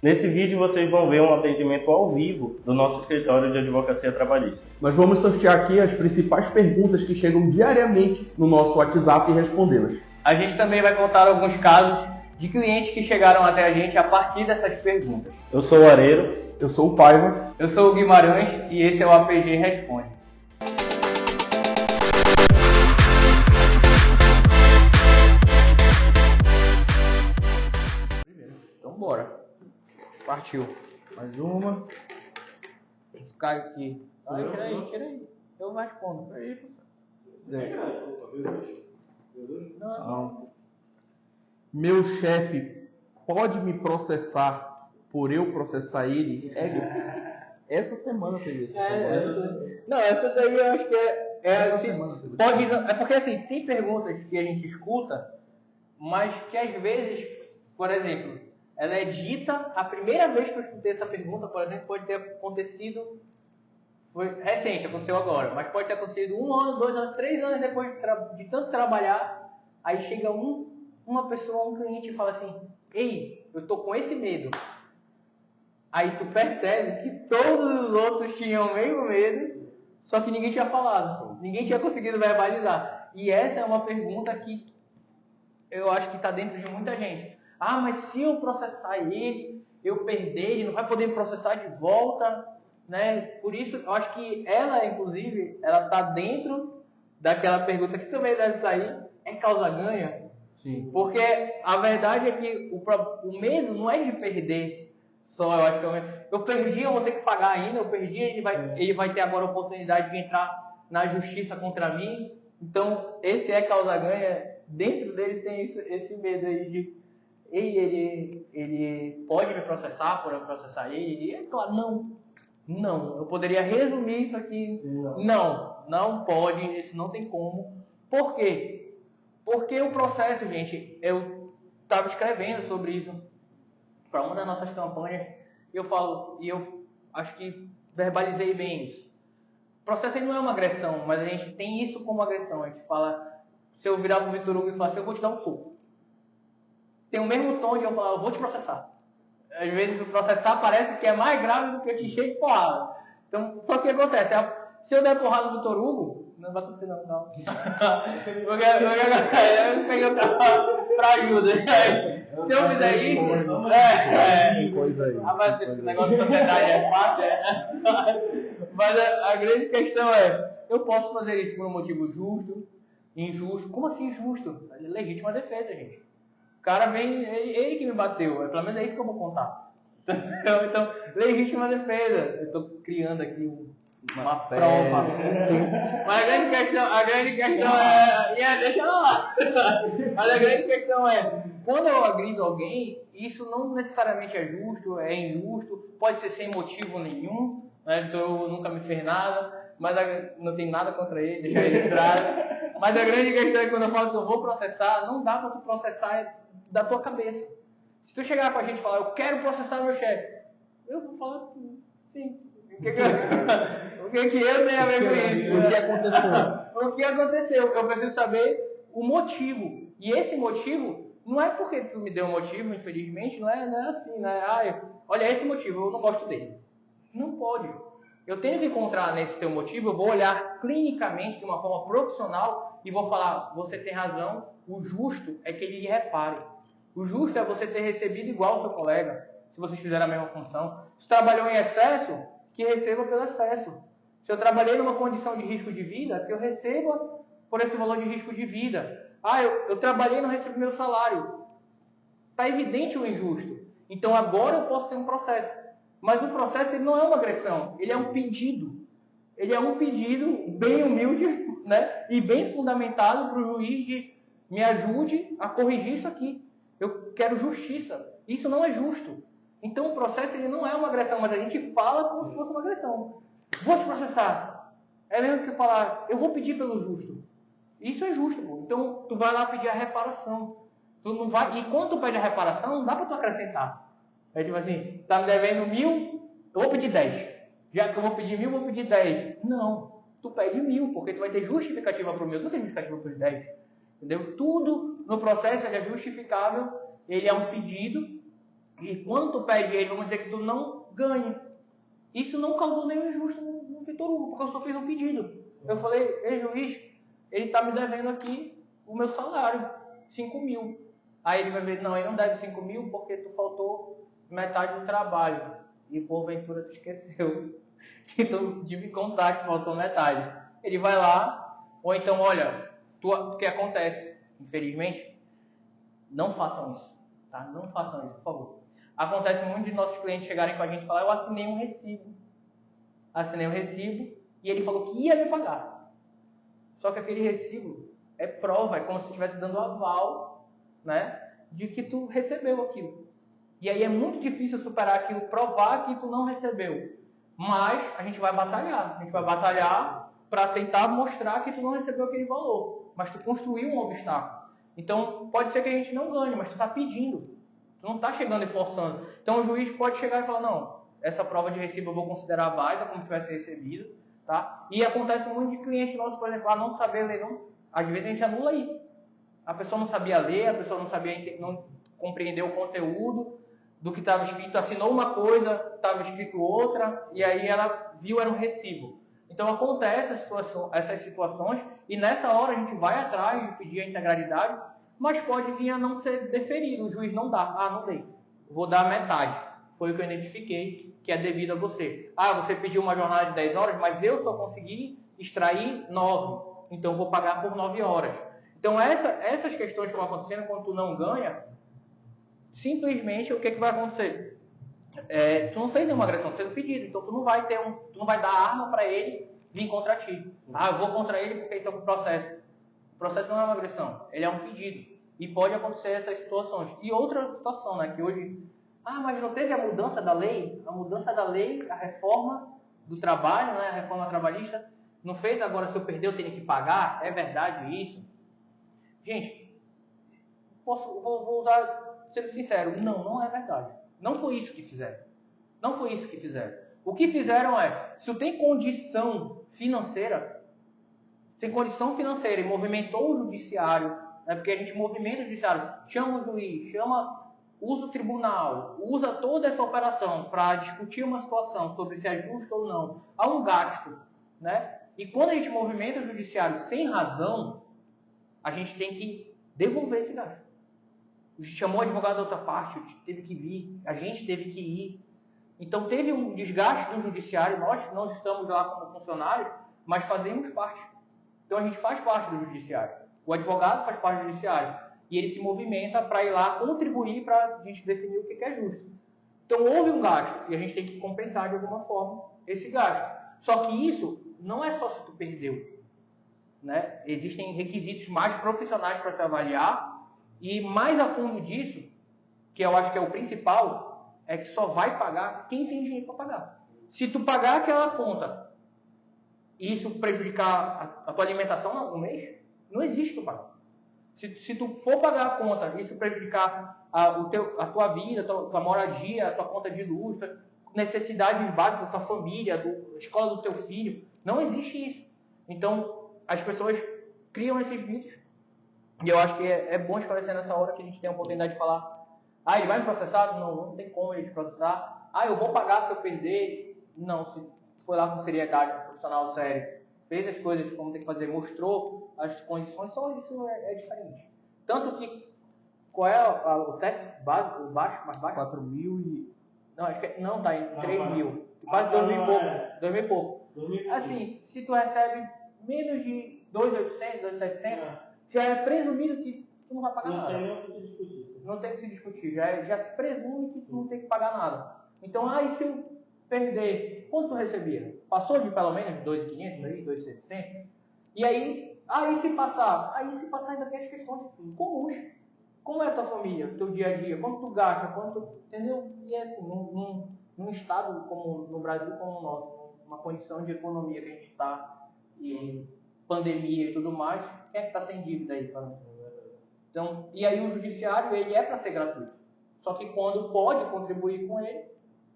Nesse vídeo vocês vão ver um atendimento ao vivo do nosso escritório de advocacia trabalhista. Nós vamos sortear aqui as principais perguntas que chegam diariamente no nosso WhatsApp e respondê-las. A gente também vai contar alguns casos de clientes que chegaram até a gente a partir dessas perguntas. Eu sou o Areiro. Eu sou o Paiva. Eu sou o Guimarães e esse é o APG Responde. Então bora. Partiu. Mais uma. Vou ficar aqui. Tira aí. Eu respondo. Aí, Não. Meu chefe pode me processar por eu processar ele? Essa semana teve isso. Não, essa daí eu acho que é assim. Pode, é porque assim, tem perguntas que a gente escuta, mas que às vezes, por exemplo, ela é dita, a primeira vez que eu escutei essa pergunta, por exemplo, pode ter acontecido, foi recente, aconteceu agora, mas pode ter acontecido 1 ano, 2 anos, 3 anos depois de tanto trabalhar, aí chega uma pessoa, um cliente e fala assim, ei, eu tô com esse medo. Aí tu percebe que todos os outros tinham o mesmo medo, só que ninguém tinha falado, ninguém tinha conseguido verbalizar. E essa é uma pergunta que eu acho que está dentro de muita gente. Ah, mas se eu processar ele, eu perder, ele não vai poder me processar de volta, né? Por isso, eu acho que ela, inclusive, ela está dentro daquela pergunta que também deve sair, é causa-ganha? Sim. Porque a verdade é que o medo não é de perder só, eu acho que eu perdi, eu vou ter que pagar ainda, eu perdi, ele vai ter agora a oportunidade de entrar na justiça contra mim. Então, esse é causa-ganha, dentro dele tem esse medo aí de ele pode me processar por eu processar ele? E é claro, não, eu poderia resumir isso aqui, não pode, isso não tem como. Por quê? Porque o processo, gente, eu estava escrevendo sobre isso para uma das nossas campanhas, e eu acho que verbalizei bem isso. O processo não é uma agressão, mas a gente tem isso como agressão. A gente fala, se eu virar para o Vitor Hugo e falar assim, eu vou te dar um soco. Tem o mesmo tom de eu falar, eu vou te processar. Às vezes o processar parece que é mais grave do que eu te encher de porrada. Então, só que o que acontece? Se eu der porrada no Vitor Hugo, não vai acontecer não, calma. Eu peguei o carro pra ajuda. Se eu fizer isso, rapaz, esse negócio de sociedade é fácil, Mas a grande questão é, eu posso fazer isso por um motivo justo, injusto. Como assim injusto? Legítima defesa, gente. O cara vem, ele que me bateu, pelo menos é isso que eu vou contar. Então, legítima defesa. Eu estou criando aqui uma prova. Mas a grande questão é... Deixa eu lá. Mas a grande questão é, quando eu agrido alguém, isso não necessariamente é justo, é injusto, pode ser sem motivo nenhum, né? Então eu nunca me fez nada, mas não tem nada contra ele, deixar ele registrado. Mas a grande questão é que quando eu falo que eu vou processar, não dá para tu processar da tua cabeça. Se tu chegar com a gente e falar, eu quero processar meu chefe, eu vou falar, sim. O que eu tenho a ver com isso? O que aconteceu? O que aconteceu? Eu preciso saber o motivo. E esse motivo não é porque tu me deu um motivo, infelizmente, não é assim, né? Olha, esse motivo, eu não gosto dele. Não pode. Eu tenho que encontrar nesse teu motivo, eu vou olhar clinicamente, de uma forma profissional, e vou falar, você tem razão, o justo é que ele lhe repare. O justo é você ter recebido igual ao seu colega, se vocês fizerem a mesma função. Se trabalhou em excesso, que receba pelo excesso. Se eu trabalhei numa condição de risco de vida, que eu receba por esse valor de risco de vida. Eu trabalhei e não recebi meu salário. Está evidente o injusto. Então agora eu posso ter um processo. Mas o processo ele não é uma agressão, ele é um pedido. Ele é um pedido bem humilde, né? E bem fundamentado para o juiz de me ajude a corrigir isso aqui. Eu quero justiça. Isso não é justo. Então o processo ele não é uma agressão, mas a gente fala como se fosse uma agressão. Vou te processar. É mesmo que falar, eu vou pedir pelo justo. Isso é justo, pô. Então tu vai lá pedir a reparação. Tu não vai... E quando tu pede a reparação, não dá para tu acrescentar. É tipo assim, tá me devendo 1.000, eu vou pedir 10. Já que eu vou pedir 1.000, eu vou pedir 10. Não, tu pede 1.000, porque tu vai ter justificativa para o 1.000, tu não tem justificativa para os 10. Entendeu? Tudo no processo ele é justificável, ele é um pedido, E quando tu pede ele, vamos dizer que tu não ganha. Isso não causou nenhum injusto no Vitor Hugo, porque eu só fiz um pedido. Eu falei, ei juiz, ele tá me devendo aqui o meu salário, 5 mil. Aí ele vai ver, não, ele não deve 5 mil porque tu faltou metade do trabalho. E porventura tu esqueceu de me contar que faltou metade. Ele vai lá, ou então, olha, o que acontece, infelizmente, não façam isso, tá? Não façam isso, por favor. Acontece muito de nossos clientes chegarem com a gente e falar, eu assinei um recibo. Assinei um recibo e ele falou que ia me pagar. Só que aquele recibo é prova, é como se estivesse dando aval, né, de que tu recebeu aquilo. E aí é muito difícil superar aquilo, provar que tu não recebeu. Mas a gente vai batalhar. A gente vai batalhar para tentar mostrar que tu não recebeu aquele valor. Mas tu construiu um obstáculo. Então pode ser que a gente não ganhe, mas tu está pedindo. Tu não está chegando e forçando. Então o juiz pode chegar e falar, não, essa prova de recibo eu vou considerar válida como se tivesse recebido. Tá? E acontece muito de clientes nossos, por exemplo, não saber ler, não. Às vezes a gente anula isso. A pessoa não sabia ler, a pessoa não sabia, não compreendeu o conteúdo do que estava escrito, assinou uma coisa, estava escrito outra, e aí ela viu era um recibo. Então acontece essas situações, e nessa hora a gente vai atrás de pedir a integralidade, mas pode vir a não ser deferido, o juiz não dá, não dei, vou dar metade, foi o que eu identifiquei, que é devido a você. Você pediu uma jornada de 10 horas, mas eu só consegui extrair 9, então vou pagar por 9 horas. Então essas questões que vão acontecendo quando tu não ganha, simplesmente o que vai acontecer? Tu não fez nenhuma agressão, tu fez um pedido, então tu não vai dar arma para ele vir contra ti. Eu vou contra ele porque ele está com processo. O processo não é uma agressão, ele é um pedido. E pode acontecer essas situações. E outra situação, né, que hoje... mas não teve a mudança da lei? A mudança da lei, a reforma do trabalho, né, a reforma trabalhista, não fez agora se eu perder eu tenho que pagar? É verdade isso? Gente, vou usar, sendo sincero, não é verdade. Não foi isso que fizeram. Não foi isso que fizeram. O que fizeram se tu tem condição financeira e movimentou o judiciário, porque a gente movimenta o judiciário, chama o juiz, usa o tribunal, usa toda essa operação para discutir uma situação sobre se é justo ou não, há um gasto, né? E quando a gente movimenta o judiciário sem razão, a gente tem que devolver esse gasto. Chamou o advogado da outra parte, teve que vir, a gente teve que ir. Então teve um desgaste do judiciário, nós não estamos lá como funcionários, mas fazemos parte. Então a gente faz parte do judiciário. O advogado faz parte do judiciário. E ele se movimenta para ir lá contribuir para a gente definir o que é justo. Então houve um gasto e a gente tem que compensar de alguma forma esse gasto. Só que isso não é só se tu perdeu. Né? Existem requisitos mais profissionais para se avaliar. E mais a fundo disso, que eu acho que é o principal, é que só vai pagar quem tem dinheiro para pagar. Se tu pagar aquela conta e isso prejudicar a tua alimentação no mês, não existe tu pagar. Se tu for pagar a conta e isso prejudicar a tua vida, a tua moradia, a tua conta de luz, necessidades básicas da tua família, da escola do teu filho, não existe isso. Então, as pessoas criam esses mitos. E eu acho que é bom esclarecer nessa hora que a gente tem a oportunidade de falar. Ele vai me processar? Não tem como ele te processar. Eu vou pagar se eu perder. Não, se foi lá com seriedade, profissional sério, fez as coisas como tem que fazer, mostrou as condições, só isso é diferente. Tanto que, qual é o teto básico, o mais baixo? 4 mil e... Não, acho que não, tá em 3 mil. Quase 2 mil e pouco. 2 mil e pouco. Assim, se tu recebe menos de 2.800, 2.700... já é presumido que tu não vai pagar nada. Não tem que se discutir. Já se presume que tu não tem que pagar nada. Então, e se eu perder? Quanto tu recebia? Passou de pelo menos 2.500 aí, 2.700? E aí, e se passar? Aí se passar ainda tem as questões comuns. Como é a tua família, o teu dia a dia? Quanto tu gasta? Entendeu? E é assim, num estado como no Brasil como o nosso, uma condição de economia que a gente está em pandemia e tudo mais, quem é que está sem dívida aí? Então, e aí o judiciário, ele é para ser gratuito. Só que quando pode contribuir com ele,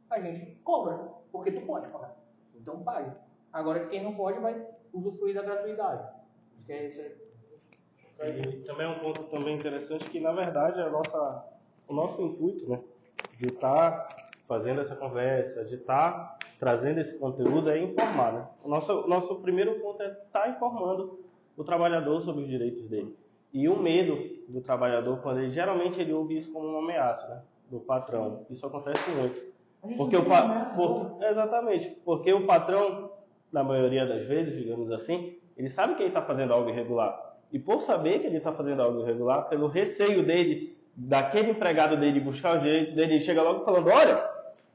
a gente cobra, porque tu pode pagar. Então pague. Agora quem não pode vai usufruir da gratuidade. Acho que é isso aí. E também é um ponto também interessante que, na verdade, o nosso intuito, né, de estar fazendo essa conversa, de estar trazendo esse conteúdo é informar, né? O nosso primeiro ponto é estar informando o trabalhador sobre os direitos dele. E o medo do trabalhador, quando geralmente ele ouve isso como uma ameaça, né? Do patrão. Isso acontece muito. Porque exatamente, porque o patrão, na maioria das vezes, digamos assim, ele sabe que ele está fazendo algo irregular. E por saber que ele está fazendo algo irregular, pelo receio dele, daquele empregado dele buscar o direito dele, ele chega logo falando, olha,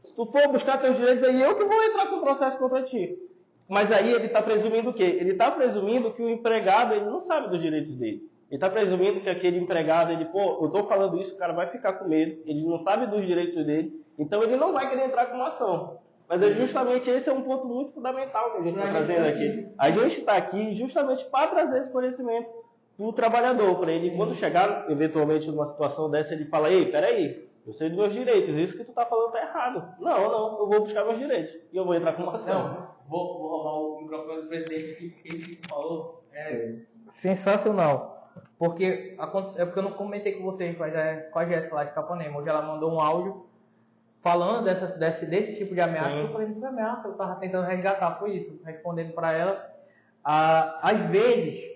se tu for buscar teus direitos, aí eu que vou entrar com o processo contra ti. Mas aí ele está presumindo o quê? Ele está presumindo que o empregado ele não sabe dos direitos dele. Ele está presumindo que aquele empregado, eu estou falando isso, o cara vai ficar com medo, ele não sabe dos direitos dele, então ele não vai querer entrar com uma ação. Mas é justamente esse é um ponto muito fundamental que a gente está trazendo aqui. A gente está aqui justamente para trazer esse conhecimento para o trabalhador, para ele, quando chegar eventualmente numa situação dessa, ele fala, ei, peraí, eu sei dos meus direitos, isso que tu está falando está errado. Não, eu vou buscar meus direitos e eu vou entrar com uma ação. Não, vou roubar o microfone do presidente, que ele falou é sensacional. Porque eu não comentei com vocês, mas com a Jéssica lá de Capanema. Hoje ela mandou um áudio falando desse tipo de ameaça. Eu falei, não foi ameaça, eu estava tentando resgatar, foi isso, respondendo para ela. Às vezes,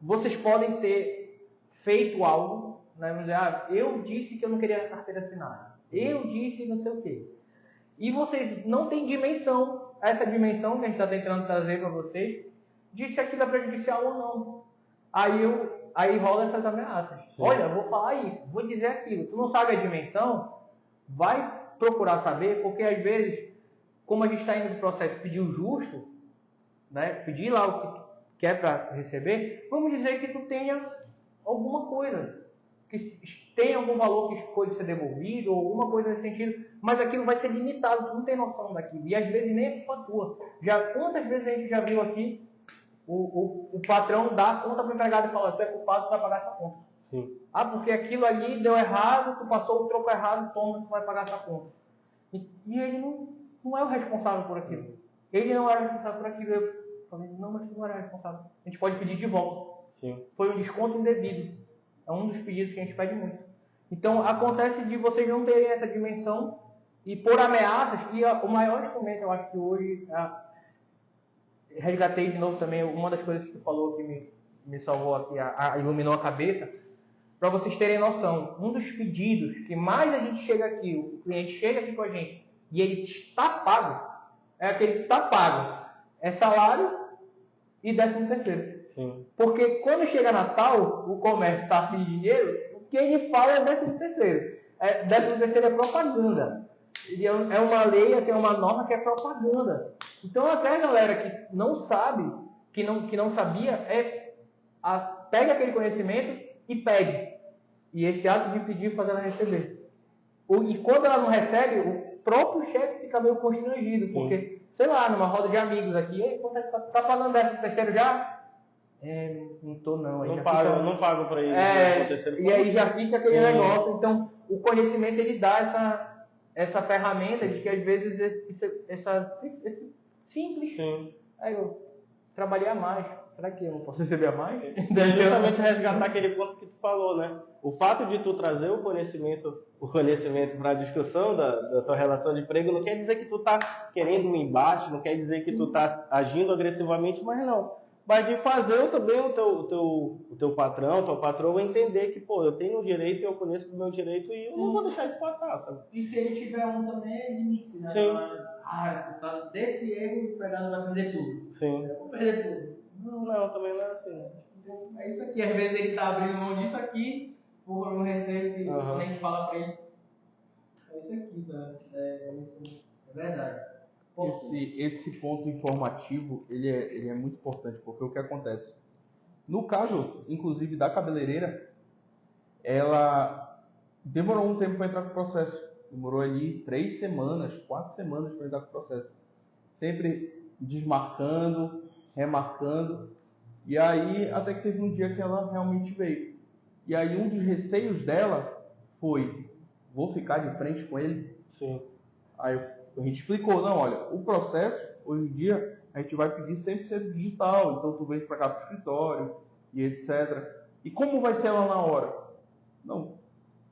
vocês podem ter feito algo, né? Vamos dizer, eu disse que eu não queria a carteira assinada. Eu disse não sei o quê. E vocês não têm dimensão, essa dimensão que a gente está tentando trazer para vocês, de se aquilo é prejudicial ou não. Aí rola essas ameaças. Sim. Olha, eu vou falar isso, vou dizer aquilo. Tu não sabe a dimensão, vai procurar saber, porque às vezes, como a gente está indo no processo pedir o justo, né, pedir lá o que tu quer para receber, vamos dizer que tu tenha alguma coisa, que tenha algum valor que pode ser devolvido, ou alguma coisa nesse sentido, mas aquilo vai ser limitado, tu não tem noção daquilo. E às vezes nem é culpa tua. Quantas vezes a gente já viu aqui o patrão dá a conta para o empregado e fala, tu é culpado, tu vai pagar essa conta. Sim. Porque aquilo ali deu errado, tu passou o troco errado, toma, tu vai pagar essa conta. E ele não é o responsável por aquilo. Ele não era responsável por aquilo. Eu falei, não, mas tu não era responsável. A gente pode pedir de volta. Sim. Foi um desconto indevido. É um dos pedidos que a gente pede muito. Então, acontece de vocês não terem essa dimensão e por ameaças, e o maior instrumento, eu acho que hoje... resgatei de novo também uma das coisas que tu falou que me salvou aqui, iluminou a cabeça, para vocês terem noção. Um dos pedidos que mais a gente chega aqui, o cliente chega aqui com a gente e ele está pago, é aquele que está pago, é salário e 13º. Sim. Porque quando chega Natal, o comércio está afim de dinheiro, o que ele fala é 13º. 13º é propaganda. É uma lei, assim, é uma norma que é propaganda. Então até a galera que não sabe, que não sabia, pega aquele conhecimento e pede. E esse ato de pedir faz ela receber. E quando ela não recebe, o próprio chefe fica meio constrangido. Sim. Porque, sei lá, numa roda de amigos aqui, tá falando 13º já? Não tô não. Aí não pago pra ele. E aí já fica aquele negócio. Então o conhecimento ele dá essa ferramenta de que às vezes esse simples. Sim. Aí eu trabalhei a mais. Será que eu não posso receber a mais? Justamente resgatar aquele ponto que tu falou, né? O fato de tu trazer o conhecimento para a discussão da tua relação de emprego não quer dizer que tu tá querendo um embate, não quer dizer que tu tá agindo agressivamente, mas não. Mas de fazer também o teu patrão, tua patroa entender que, pô, eu tenho um direito, eu conheço do meu direito e eu não vou deixar isso passar, sabe? E se ele tiver um também, é limite, né? Sim. Desse erro, o empregado vai fazer tudo. Sim. Eu vou fazer tudo. Não, também não é assim. É isso aqui, às vezes ele tá abrindo mão disso aqui, por um receio que a gente fala pra ele. É isso aqui, tá? É verdade. Esse ponto informativo, ele é muito importante, porque o que acontece? No caso, inclusive, da cabeleireira, ela demorou um tempo para entrar com o processo. Demorou ali 3 semanas, 4 semanas para entrar com o processo. Sempre desmarcando, remarcando. E aí, até que teve um dia que ela realmente veio. E aí, um dos receios dela foi, vou ficar de frente com ele? Sim. Aí a gente explicou, não, olha, o processo, hoje em dia, a gente vai pedir 100% digital, então tu vem para cá pro escritório e etc. E como vai ser lá na hora? Não,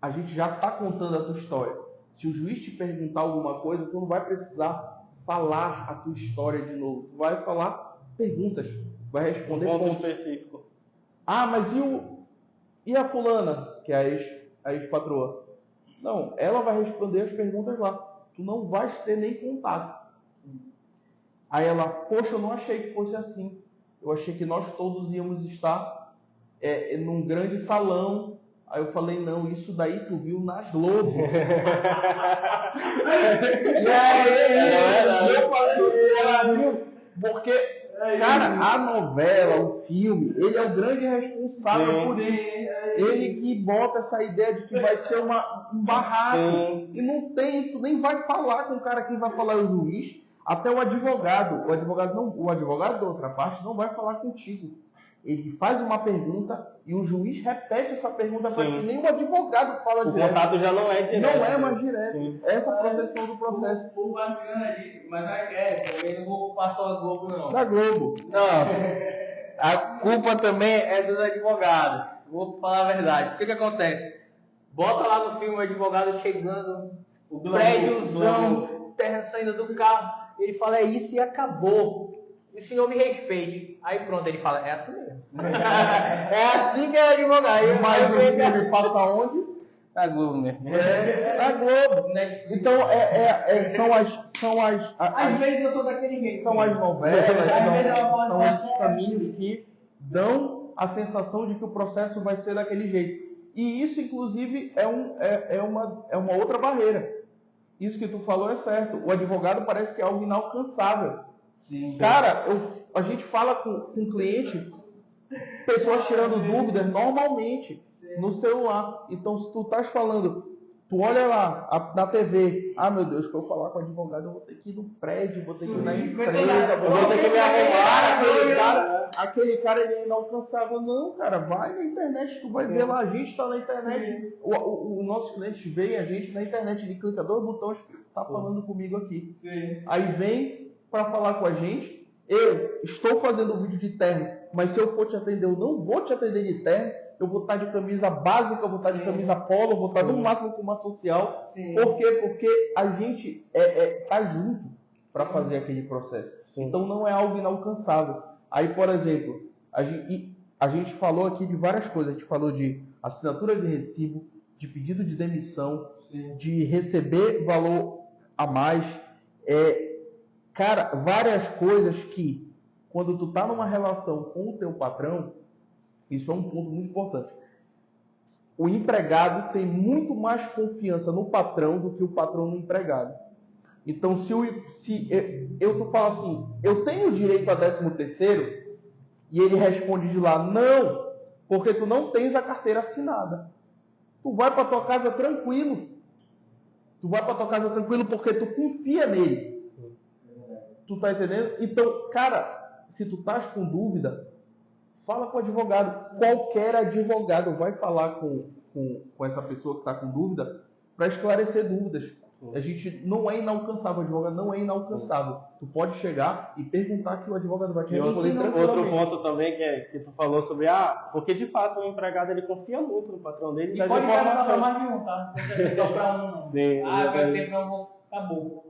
a gente já está contando a tua história. Se o juiz te perguntar alguma coisa, tu não vai precisar falar a tua história de novo. Tu vai falar perguntas, vai responder ponto pontos. específico. Ah, mas e a fulana, que é a ex-patroa? Não, ela vai responder as perguntas lá. Tu não vais ter nem contato. Aí ela, poxa, eu não achei que fosse assim. Eu achei que nós todos íamos estar num grande salão. Aí eu falei, não, isso daí tu viu na Globo. E aí eu falei, ela viu, porque, cara, a novela, o filme, ele é o grande responsável por isso. Ele que bota essa ideia de que vai ser um barraco. E não tem isso, tu nem vai falar com o cara, quem vai falar é o juiz, até o advogado. O advogado da outra parte não vai falar contigo. Ele faz uma pergunta e o juiz repete essa pergunta para ti. Nem o advogado fala direto. O contato já não é direto. Não é mais direto. Sim. Essa proteção do processo. O bacana disso, mas eu não vou culpar só a Globo, não. Da Globo. Não. A culpa também é dos advogados. Vou falar a verdade. O que acontece? Bota lá no filme o advogado chegando, o prédiozão, terra saindo do carro. Ele fala, é isso e acabou. E o senhor me respeite. Aí pronto, ele fala, é assim mesmo. É assim que é advogado. Mas o filme passa onde? Na Globo mesmo. Na Globo. Então, Às vezes eu tô daquele jeito. São as novelas, são esses caminhos que dão a sensação de que o processo vai ser daquele jeito. E isso, inclusive, é uma outra barreira. Isso que tu falou é certo. O advogado parece que é algo inalcançável. Sim. Cara, a gente fala com o cliente, pessoas tirando dúvidas normalmente no celular. Então, se tu estás falando, tu olha lá na TV, meu Deus, que eu falar com o advogado, eu vou ter que ir no prédio, vou ter que ir na empresa, eu vou ter que me arrumar. Aquele cara ele é inalcançável. Não, cara, vai na internet, tu vai ver lá, a gente está na internet. O nosso cliente vê a gente na internet, ele clica 2 botões, tá falando comigo aqui. Sim. Aí vem para falar com a gente, eu estou fazendo um vídeo de terno, mas se eu for te atender, eu não vou te atender de terno, eu vou estar de camisa básica, eu vou estar de camisa polo, vou estar no máximo com uma social. Sim. Por quê? Porque a gente tá junto para fazer aquele processo. Sim. Então não é algo inalcançável. Aí, por exemplo, a gente falou aqui de várias coisas, a gente falou de assinatura de recibo, de pedido de demissão, sim, de receber valor a mais, cara, várias coisas que, quando tu tá numa relação com o teu patrão, isso é um ponto muito importante. O empregado tem muito mais confiança no patrão do que o patrão no empregado. Então, se tu fala assim, eu tenho direito a 13º, e ele responde de lá, não, porque tu não tens a carteira assinada. Tu vai para tua casa tranquilo. Tu vai para tua casa tranquilo porque tu confia nele. Tu tá entendendo? Então, cara, se tu estás com dúvida, fala com o advogado. Qualquer advogado vai falar com essa pessoa que está com dúvida para esclarecer dúvidas. A gente não é inalcançável, o advogado não é inalcançável. Tu pode chegar e perguntar que o advogado vai te responder tranquilamente. Outro ponto também que tu falou sobre, porque de fato o empregado ele confia muito no patrão dele. E pode dar para mais de um, tá? Não só para um, não. Sim, vai ter para um, acabou.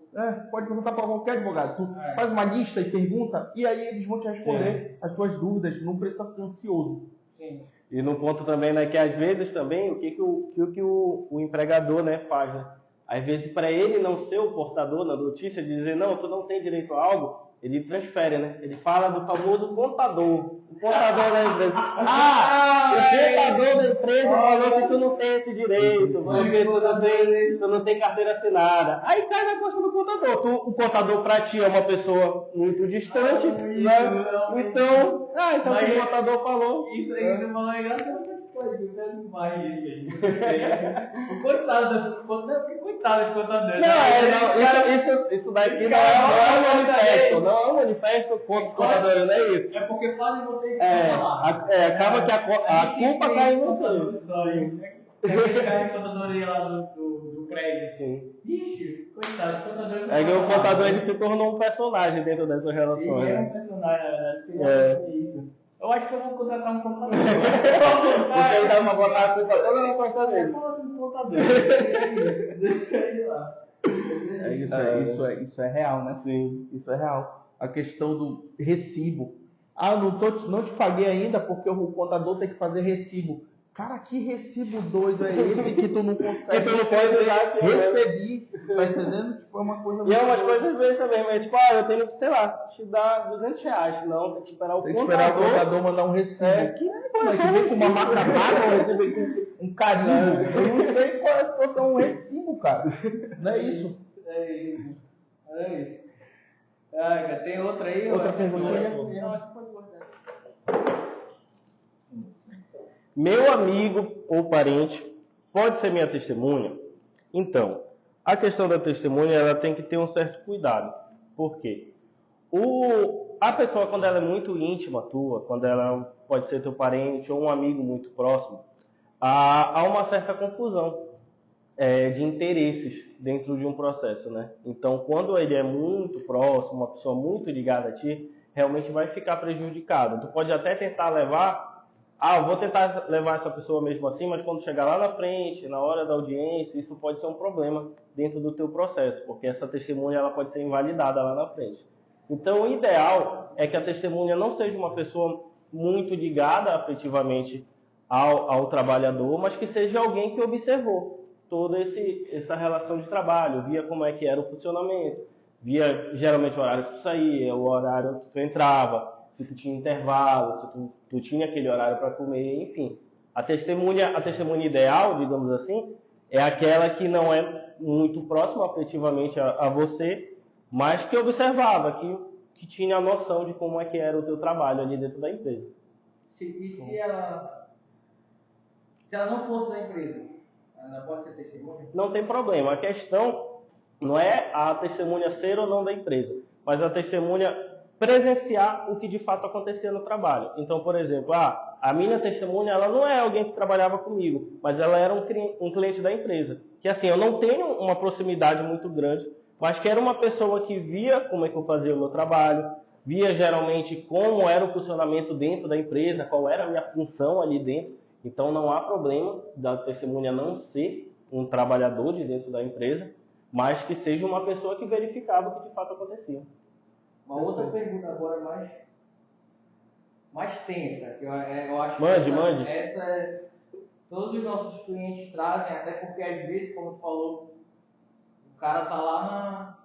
Pode perguntar para qualquer advogado. Tu faz uma lista e pergunta, e aí eles vão te responder as tuas dúvidas. Não precisa ficar ansioso. Sim. E no ponto também, né, que às vezes também, o que o empregador, né, faz, né? Às vezes, para ele não ser o portador da notícia, de dizer, não, tu não tem direito a algo, ele transfere, né? Ele fala do famoso contador. O contador da empresa. O contador da empresa falou que tu não tem esse direito, porque tu não tem carteira assinada. Aí cai na costa do contador. O contador para ti é uma pessoa muito distante, né? Então o contador falou. Isso aí não falou engraçado. Não vai isso aí. Coitado do contador. Isso daqui não é um manifesto. Não é um manifesto contra o contador, não é isso. É porque fazem vocês acaba que a culpa cai em você. Aquele contador aí lá do prédio. Sim. Ixi, coitado, o contador. É que o contador ele se tornou um personagem dentro dessas relações. Ele é um personagem, na verdade. Isso. Eu acho que eu vou contratar um contador. Você ainda vai botar a culpa toda na costa dele. contador. Deixa ele lá. Isso é real, né? Sim. Isso é real. A questão do recibo. Ah, não te paguei ainda porque o contador tem que fazer recibo. Cara, que recibo doido é esse que tu não consegue Que tu não pode usar, receber? Tá entendendo? Tipo, é uma coisa E é umas coisas vezes também, mas tipo, eu tenho que, sei lá, te dar R$200. Não, tem que esperar o tem que esperar o contador mandar um recibo. Mas que vem com uma marca d'água, um recibo com um carinho. Eu não sei qual é a situação, um recibo, cara. Não é isso? É isso. Cara, tem outra aí? Outra perguntinha? Não, acho que pode guardar. Meu amigo ou parente pode ser minha testemunha? Então, a questão da testemunha, ela tem que ter um certo cuidado. Por quê? A pessoa, quando ela é muito íntima tua, quando ela pode ser teu parente ou um amigo muito próximo, há uma certa confusão de interesses dentro de um processo, né? Então, quando ele é muito próximo, uma pessoa muito ligada a ti, realmente vai ficar prejudicado. Tu pode até tentar levar, eu vou tentar levar essa pessoa mesmo assim, mas quando chegar lá na frente, na hora da audiência, isso pode ser um problema dentro do teu processo, porque essa testemunha ela pode ser invalidada lá na frente. Então, o ideal é que a testemunha não seja uma pessoa muito ligada afetivamente ao trabalhador, mas que seja alguém que observou toda essa relação de trabalho, via como é que era o funcionamento, via geralmente o horário que tu saía, o horário que tu entrava, se tu tinha intervalo, se tu tinha aquele horário para comer, enfim. A testemunha ideal, digamos assim, é aquela que não é muito próxima afetivamente a você, mas que observava, que tinha a noção de como é que era o teu trabalho ali dentro da empresa. Se ela não fosse da empresa, ela pode ser testemunha? Não tem problema. A questão não é a testemunha ser ou não da empresa, mas a testemunha presenciar o que de fato acontecia no trabalho. Então, por exemplo, a minha testemunha, ela não é alguém que trabalhava comigo, mas ela era um cliente da empresa. Que assim, eu não tenho uma proximidade muito grande, mas que era uma pessoa que via como é que eu fazia o meu trabalho, via geralmente como era o funcionamento dentro da empresa, qual era a minha função ali dentro. Então, não há problema da testemunha não ser um trabalhador de dentro da empresa, mas que seja uma pessoa que verificava o que de fato acontecia. Uma outra pergunta agora mais tensa, que eu acho Mande. Essa todos os nossos clientes trazem, até porque às vezes, como tu falou, o cara tá lá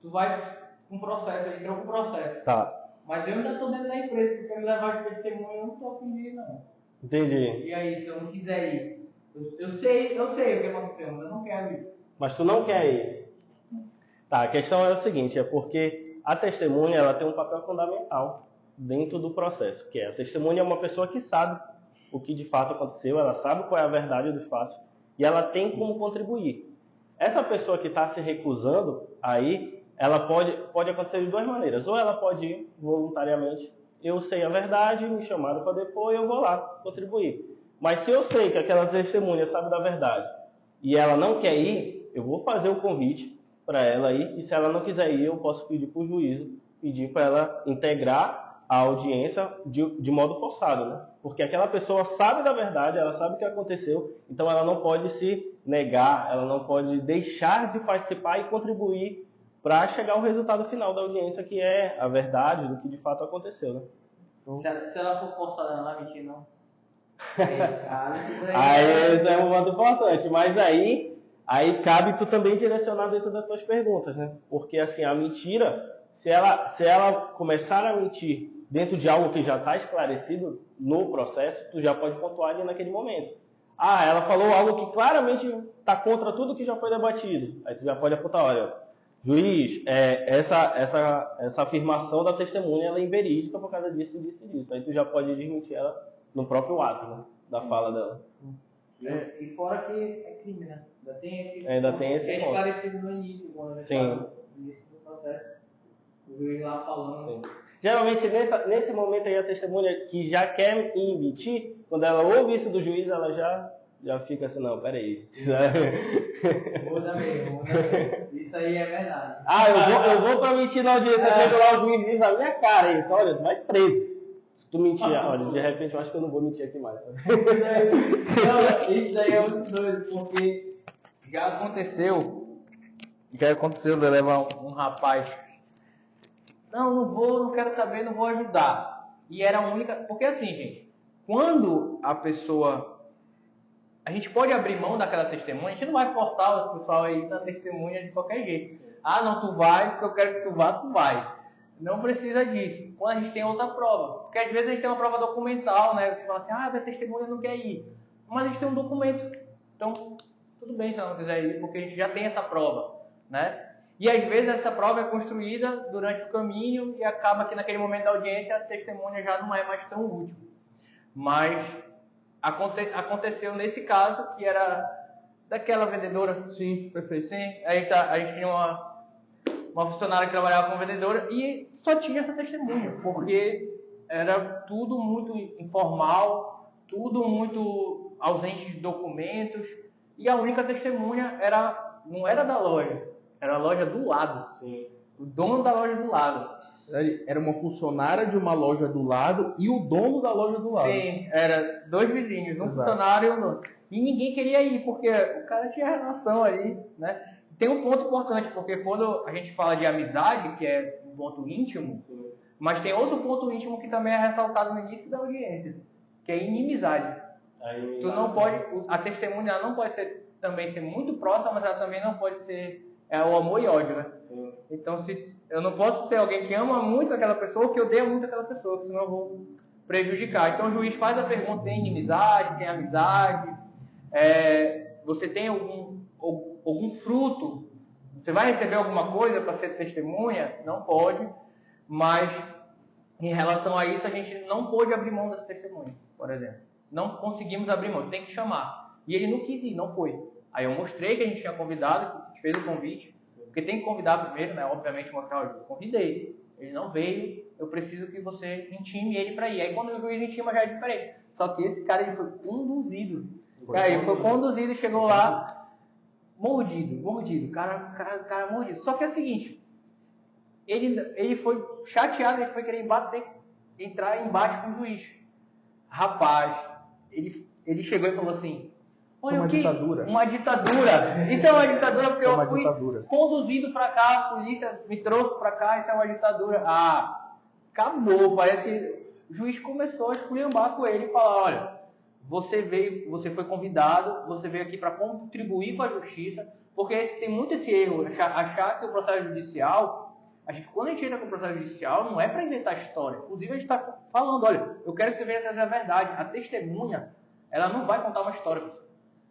tu vai com processo, ele entrou com processo. Tá. Mas eu ainda tô dentro da empresa, tu quer me levar de testemunha, eu não tô a fim de ir, não. Entendi. E aí, se eu não quiser ir? Eu sei o que aconteceu, mas eu não quero ir. Mas tu não quer ir? Tá, a questão é o seguinte, é porque a testemunha ela tem um papel fundamental dentro do processo, que é a testemunha é uma pessoa que sabe o que de fato aconteceu, ela sabe qual é a verdade dos fatos e ela tem como contribuir. Essa pessoa que está se recusando aí, ela pode acontecer de duas maneiras. Ou ela pode ir voluntariamente, eu sei a verdade, me chamaram para depor e eu vou lá contribuir. Mas se eu sei que aquela testemunha sabe da verdade e ela não quer ir, eu vou fazer o convite para ela ir, e se ela não quiser ir, eu posso pedir para o juízo, pedir para ela integrar a audiência de modo forçado, né? Porque aquela pessoa sabe da verdade, ela sabe o que aconteceu, então ela não pode se negar, ela não pode deixar de participar e contribuir para chegar ao resultado final da audiência, que é a verdade do que de fato aconteceu, né? Se ela for forçada, ela não vai mentir, não. Aí isso é um ponto importante, mas aí cabe tu também direcionar dentro das tuas perguntas, né? Porque assim, a mentira, se ela começar a mentir dentro de algo que já está esclarecido no processo, tu já pode pontuar ali naquele momento. Ela falou algo que claramente está contra tudo que já foi debatido. Aí tu já pode apontar, olha, juiz, essa afirmação da testemunha ela é inverídica por causa disso, disso e disso. Aí tu já pode desmentir ela no próprio ato, né, da fala dela. E fora que é crime, né? Ainda tem esse é ponto. esclarecido no início, quando a gente está no início do processo. O juiz lá falando. Sim. Geralmente, nesse momento aí, a testemunha que já quer emitir, quando ela ouve isso do juiz, ela já fica assim, não, peraí. Muda mesmo. Isso aí é verdade. Eu vou pra mentir na audiência, chega lá o juiz diz na minha cara, aí, olha, tu vai preso. Tu mentia, olha, de repente eu acho que eu não vou mentir aqui mais, sabe? Isso daí é muito doido, porque já aconteceu de eu levar um rapaz, não quero saber, não vou ajudar. E era a única, porque assim, gente, quando a gente pode abrir mão daquela testemunha, a gente não vai forçar o pessoal aí na testemunha de qualquer jeito. Ah, não, tu vai, porque eu quero que tu vá, tu vai. Não precisa disso. Quando a gente tem outra prova. Porque às vezes a gente tem uma prova documental, né? Você fala assim, a testemunha não quer ir. Mas a gente tem um documento. Então, tudo bem se ela não quiser ir, porque a gente já tem essa prova, né? E às vezes essa prova é construída durante o caminho e acaba que naquele momento da audiência a testemunha já não é mais tão útil. Mas aconteceu nesse caso, que era daquela vendedora. Sim, perfeito. Sim, a gente tinha uma funcionária que trabalhava como vendedora e só tinha essa testemunha, porque era tudo muito informal, tudo muito ausente de documentos, e a única testemunha não era da loja, era a loja do lado. Sim. O dono da loja do lado. Era uma funcionária de uma loja do lado e o dono da loja do lado. Sim, era dois vizinhos, um Exato. funcionário e um dono. E ninguém queria ir, porque o cara tinha relação ali, né? Tem um ponto importante, porque quando a gente fala de amizade, que é um ponto íntimo, mas tem outro ponto íntimo que também é ressaltado no início da audiência, que é inimizade. Tu não pode, a testemunha ela não pode também ser muito próxima, mas ela também não pode ser o amor e ódio, né? Sim. Então, se eu não posso ser alguém que ama muito aquela pessoa ou que odeia muito aquela pessoa, porque senão eu vou prejudicar. Então, o juiz faz a pergunta: tem inimizade, tem amizade, você tem algum fruto? Você vai receber alguma coisa para ser testemunha? Não pode, mas em relação a isso, a gente não pôde abrir mão dessa testemunha, por exemplo. Não conseguimos abrir mão, tem que chamar. E ele não quis ir, não foi. Aí eu mostrei que a gente tinha convidado, que a gente fez o convite, porque tem que convidar primeiro, né? Obviamente, mostrar o juiz. Convidei, ele não veio, eu preciso que você intime ele para ir. Aí quando o juiz intima já é diferente. Só que esse cara ele foi conduzido. Ele foi conduzido e chegou lá mordido, cara mordido. Só que é o seguinte, ele foi chateado, ele foi querer entrar em embate com o juiz. Rapaz, ele chegou e falou assim: olha, Isso é uma ditadura. Uma ditadura. Isso é uma ditadura porque Isso é eu fui ditadura. conduzido pra cá, a polícia me trouxe pra cá, isso é uma ditadura. Ah, acabou. Parece que o juiz começou a esculhambar com ele e falar: olha, você foi convidado, você veio aqui para contribuir com a justiça, porque tem muito esse erro, achar que o processo judicial, acho que quando a gente entra com o processo judicial, não é para inventar história. Inclusive, a gente está falando: olha, eu quero que você venha trazer a verdade. A testemunha, ela não vai contar uma história para você.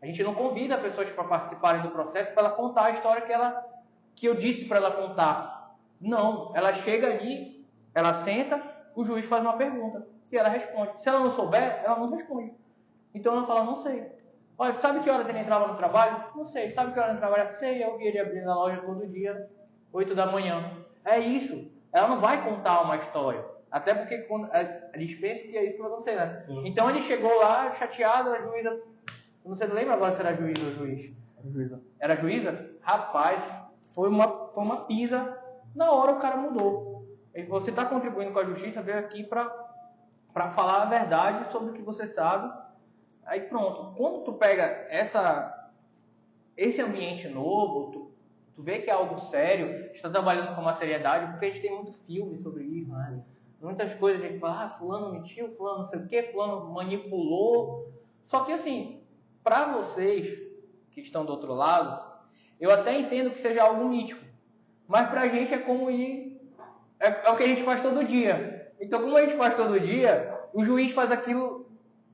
A gente não convida pessoas para participarem do processo para ela contar a história que eu disse para ela contar. Não, ela chega ali, ela senta, o juiz faz uma pergunta e ela responde. Se ela não souber, ela não responde. Então ela fala: não sei. Olha, sabe que horas ele entrava no trabalho? Não sei. Sabe que horas ele trabalhava? Sei, eu vi ele abrindo a loja todo dia, 8 da manhã. É isso. Ela não vai contar uma história. Até porque quando eles pensam que é isso que vai acontecer, né? Sim. Então ele chegou lá chateado, a juíza... Você não lembra agora se era juiz ou juiz? Juíza. Era juíza? Rapaz, foi uma pisa. Na hora o cara mudou. Você está contribuindo com a justiça, veio aqui para falar a verdade sobre o que você sabe. Aí pronto. Quando tu pega esse ambiente novo, tu vê que é algo sério, está trabalhando com uma seriedade, porque a gente tem muito filme sobre isso, né? Muitas coisas a gente fala: fulano mentiu, fulano não sei o que, fulano manipulou. Só que assim, para vocês que estão do outro lado, eu até entendo que seja algo mítico, mas pra gente é como ir, é o que a gente faz todo dia. Então, como a gente faz todo dia, o juiz faz aquilo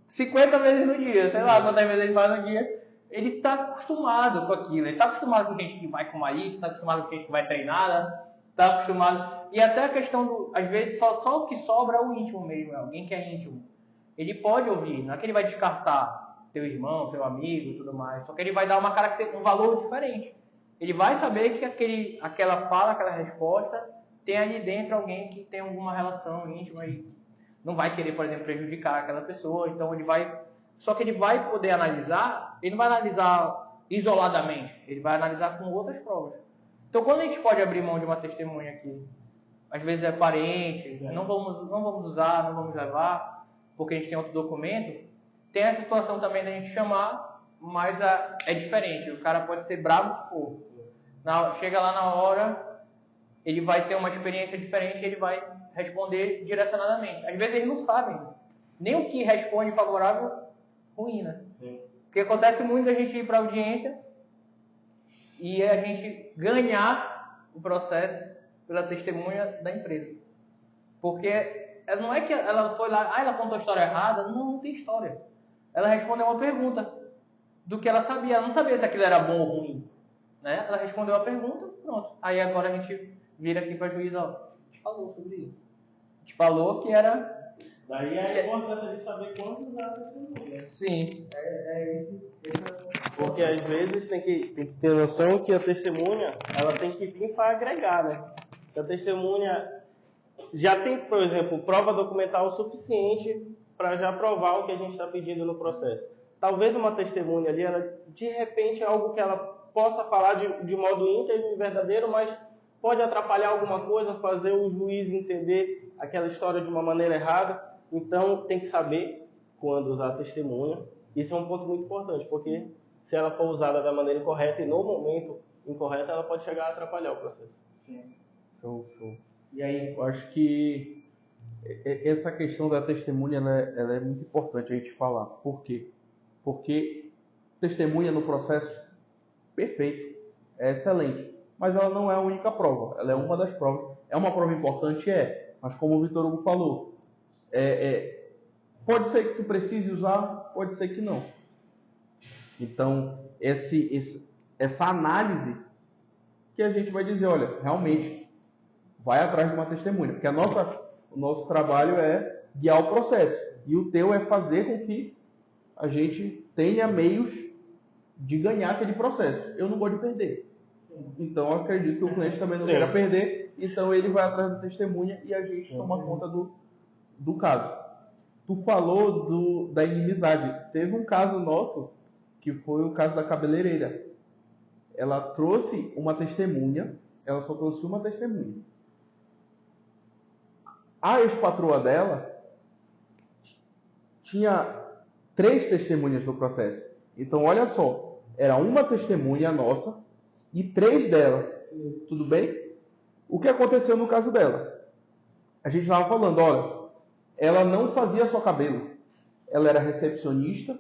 50 vezes no dia, sei lá quantas vezes ele faz no dia. Ele está acostumado com aquilo, ele está acostumado com gente que vai com malícia, está acostumado com gente que vai treinada, está acostumado. E até a questão às vezes, só o que sobra é o íntimo mesmo, é alguém que é íntimo. Ele pode ouvir, não é que ele vai descartar teu irmão, teu amigo e tudo mais, só que ele vai dar um valor diferente. Ele vai saber que aquela fala, aquela resposta, tem ali dentro alguém que tem alguma relação íntima e não vai querer, por exemplo, prejudicar aquela pessoa. Então só que ele vai poder analisar, ele não vai analisar isoladamente, ele vai analisar com outras provas. Então, quando a gente pode abrir mão de uma testemunha aqui, às vezes é parente, não vamos usar, não vamos levar, porque a gente tem outro documento. Tem a situação também da gente chamar, mas é diferente. O cara pode ser bravo que for. Chega lá na hora, ele vai ter uma experiência diferente e ele vai responder direcionadamente. Às vezes eles não sabem nem o que responde favorável, ruim, né? Sim. Porque acontece muito a gente ir para a audiência e a gente ganhar o processo pela testemunha da empresa. Porque não é que ela foi lá, ela contou a história errada. Não tem história. Ela respondeu uma pergunta do que ela sabia. Ela não sabia se aquilo era bom ou ruim. Né? Ela respondeu a pergunta, pronto. Aí agora a gente vira aqui para a juíza, ó, a gente falou sobre isso. A gente falou que era... Daí é a importância de saber quanto usar a testemunha. Sim. Porque às vezes tem que ter noção que a testemunha, ela tem que vir para agregar, né? A testemunha já tem, por exemplo, prova documental suficiente para já provar o que a gente está pedindo no processo. Talvez uma testemunha ali, ela, de repente, é algo que ela possa falar de modo íntegro e verdadeiro, mas pode atrapalhar alguma coisa, fazer o juiz entender aquela história de uma maneira errada. Então, tem que saber quando usar a testemunha. Isso é um ponto muito importante, porque se ela for usada da maneira incorreta e no momento incorreto, ela pode chegar a atrapalhar o processo. Show. E aí? Eu acho que essa questão da testemunha, ela é muito importante a gente falar. Por quê? Porque testemunha no processo, perfeito, é excelente. Mas ela não é a única prova. Ela é uma das provas. É uma prova importante? Mas como o Vitor Hugo falou, pode ser que tu precise usar, pode ser que não. Então, essa análise que a gente vai dizer, olha, realmente, vai atrás de uma testemunha. Porque o nosso trabalho é guiar o processo. E o teu é fazer com que a gente tenha meios de ganhar aquele processo. Eu não gosto de perder. Então, eu acredito que o cliente também não queira perder. Então, ele vai atrás da testemunha e a gente toma conta do caso. Tu falou da inimizade. Teve um caso nosso, que foi o caso da cabeleireira. Ela trouxe uma testemunha, ela só trouxe uma testemunha. A ex-patroa dela tinha 3 testemunhas no processo. Então, olha só, era uma testemunha nossa e 3 dela. Tudo bem? O que aconteceu no caso dela? A gente estava falando, olha, ela não fazia só cabelo. Ela era recepcionista,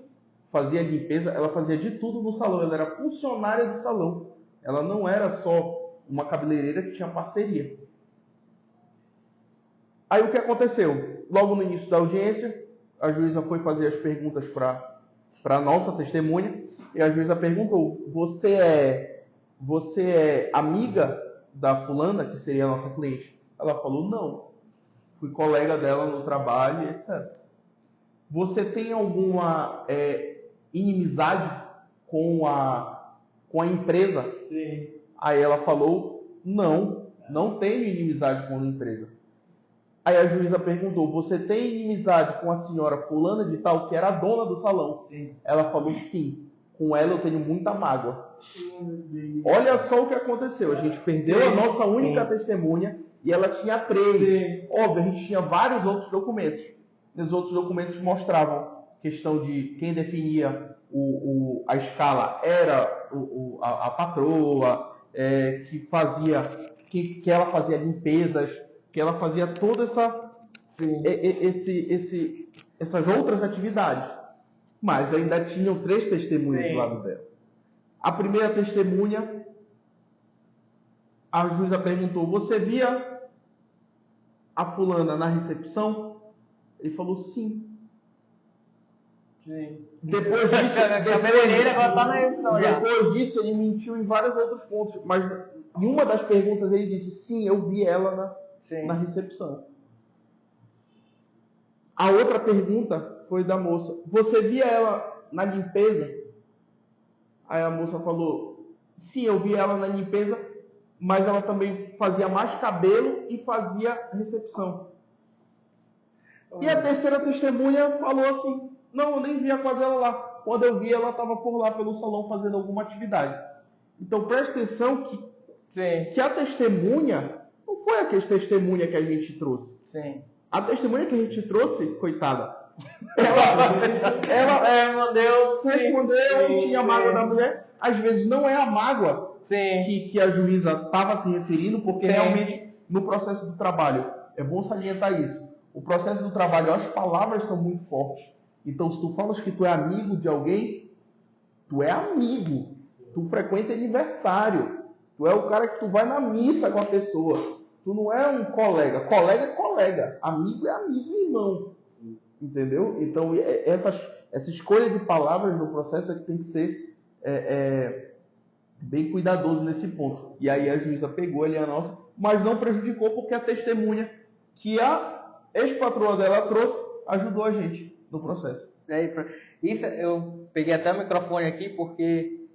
fazia limpeza, ela fazia de tudo no salão. Ela era funcionária do salão. Ela não era só uma cabeleireira que tinha parceria. Aí o que aconteceu? Logo no início da audiência, a juíza foi fazer as perguntas para a nossa testemunha e a juíza perguntou: você é amiga da fulana, que seria a nossa cliente? Ela falou: não. Fui colega dela no trabalho, etc. Você tem alguma inimizade com a empresa? Sim. Aí ela falou: não tenho inimizade com a empresa. Aí a juíza perguntou: você tem inimizade com a senhora fulana de tal, que era a dona do salão? Sim. Ela falou: sim, com ela eu tenho muita mágoa. Olha só o que aconteceu. A gente perdeu a nossa única testemunha e ela tinha 3. Óbvio, a gente tinha vários outros documentos. E os outros documentos mostravam questão de quem definia a escala era a patroa, que ela fazia limpezas, que ela fazia toda essas outras atividades. Mas ainda tinham 3 testemunhas do lado dela. A primeira testemunha, a juíza perguntou: você via a fulana na recepção? Ele falou: sim. Depois disso, ele mentiu em vários outros pontos. Mas em uma das perguntas ele disse: sim, eu vi ela na recepção. A outra pergunta foi da moça: você via ela na limpeza? Aí a moça falou: sim, eu vi ela na limpeza, mas ela também fazia mais cabelo e fazia recepção. E a terceira testemunha falou assim: não, eu nem via quase ela lá. Quando eu vi, ela estava por lá pelo salão fazendo alguma atividade. Então preste atenção que a testemunha não foi a testemunha que a gente trouxe. Sim. A testemunha que a gente trouxe, coitada, ela se respondeu e tinha mágoa da mulher. Às vezes não é a mágoa que a juíza estava se referindo, porque realmente no processo do trabalho, é bom salientar isso, o processo do trabalho, as palavras são muito fortes. Então, se tu falas que tu é amigo de alguém, tu é amigo, tu frequenta aniversário, tu é o cara que tu vai na missa com a pessoa, tu não é um colega, colega é colega, amigo é amigo e irmão, entendeu? Então, essa escolha de palavras no processo é que tem que ser bem cuidadoso nesse ponto. E aí a juíza pegou ali a nossa, mas não prejudicou porque a testemunha que a ex-patroa dela trouxe ajudou a gente no processo. Isso, eu peguei até o microfone aqui porque